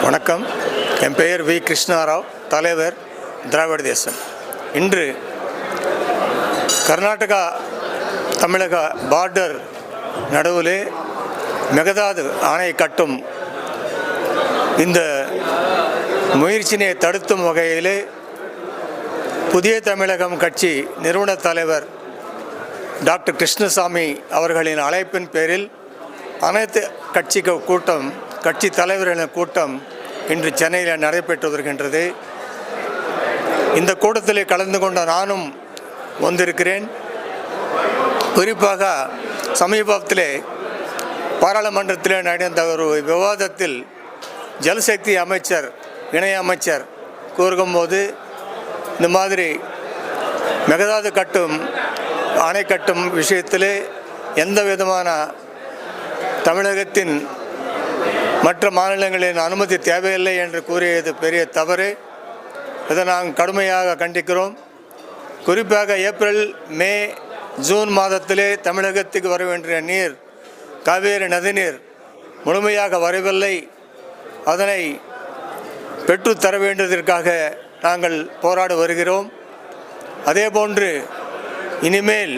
வணக்கம். என் பெயர் வி கிருஷ்ணாராவ், தலைவர் திராவிட தேசம். இன்று கர்நாடகா தமிழக பார்டர் நடுவிலே மெகதாது அணை கட்டும் இந்த முயற்சியினை தடுத்தும் வகையிலே புதிய தமிழகம் கட்சி நிறுவன தலைவர் டாக்டர் கிருஷ்ணசாமி அவர்களின் அழைப்பின் பேரில் அனைத்து கட்சி தலைவர்களின் கூட்டம் இன்று சென்னையில் நடைபெற்று வருகின்றது. இந்த கூட்டத்தில் கலந்து கொண்ட நானும் வந்திருக்கிறேன். குறிப்பாக சமீபத்திலே பாராளுமன்றத்தில் நடந்த ஒரு விவாதத்தில் ஜல்சக்தி அமைச்சர் இணையமைச்சர் கூறும்போது இந்த மாதிரி மெகதாது அணை கட்டும் விஷயத்திலே எந்த விதமான தமிழகத்தின் மற்ற மாநிலங்களின் அனுமதி தேவையில்லை என்று கூறியது பெரிய தவறு. இதை நாங்கள் கடுமையாக கண்டிக்கிறோம். குறிப்பாக ஏப்ரல், மே, ஜூன் மாதத்திலே தமிழகத்துக்கு வர வேண்டிய நீர், காவேரி நதிநீர் முழுமையாக வரவில்லை. அதனை பெற்றுத்தர வேண்டியதற்காக நாங்கள் போராடி வருகிறோம். அதேபோன்று இனிமேல்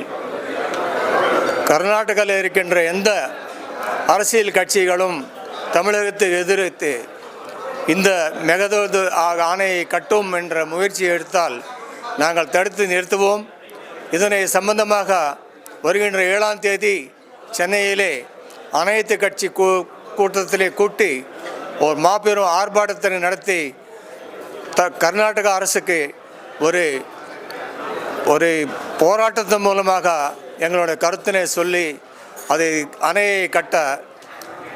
கர்நாடகாவில் இருக்கின்ற எந்த அரசியல் கட்சிகளும் தமிழகத்தை எதிர்த்து இந்த மெகதாது அணையை கட்டும் என்ற முயற்சி எடுத்தால் நாங்கள் தடுத்து நிறுத்துவோம். இதனை சம்பந்தமாக வருகின்ற 7ஆம் தேதி சென்னையிலே அனைத்து கட்சி கூட்டத்திலே கூட்டி ஒரு மாபெரும் ஆர்ப்பாட்டத்தை நடத்தி கர்நாடக அரசுக்கு ஒரு போராட்டத்தின் மூலமாக எங்களுடைய கருத்தினை சொல்லி அதை அணையை கட்ட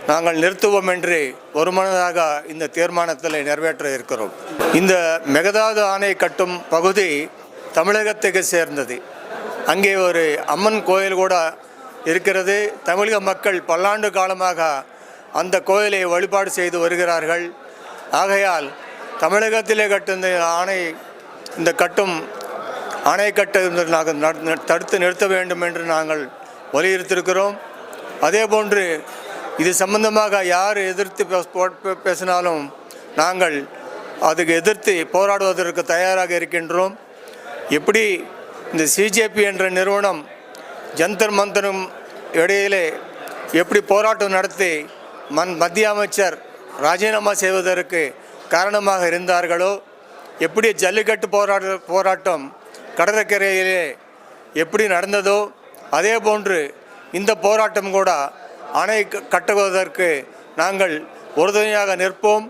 நாங்கள் நிறுத்துவோம் என்று ஒருமனதாக இந்த தீர்மானத்தில் நிறைவேற்ற இருக்கிறோம். இந்த மெகதாது அணை கட்டும் பகுதி தமிழகத்துக்கு சேர்ந்தது. அங்கே ஒரு அம்மன் கோயில் கூட இருக்கிறது. தமிழக மக்கள் பல்லாண்டு காலமாக அந்த கோயிலை வழிபாடு செய்து வருகிறார்கள். ஆகையால் தமிழகத்திலே அணை கட்ட நாங்கள் தடுத்து நிறுத்த வேண்டும் என்று நாங்கள் வலியுறுத்தியிருக்கிறோம். அதேபோன்று இது சம்பந்தமாக யார் எதிர்த்து பேசினாலும் நாங்கள் அதுக்கு எதிர்த்து போராடுவதற்கு தயாராக இருக்கின்றோம். எப்படி இந்த சிஜேபி என்ற நிறுவனம் ஜந்தர் மந்தரும் இடையிலே எப்படி போராட்டம் நடத்தி மத்திய அமைச்சர் ராஜினாமா செய்வதற்கு காரணமாக இருந்தார்களோ, எப்படி ஜல்லிக்கட்டு போராட்டம் கடற்கரையிலே எப்படி நடந்ததோ அதே போன்று இந்த போராட்டம் கூட அணை கட்டுவதற்கு நாங்கள் உறுதுணையாக நிற்போம்.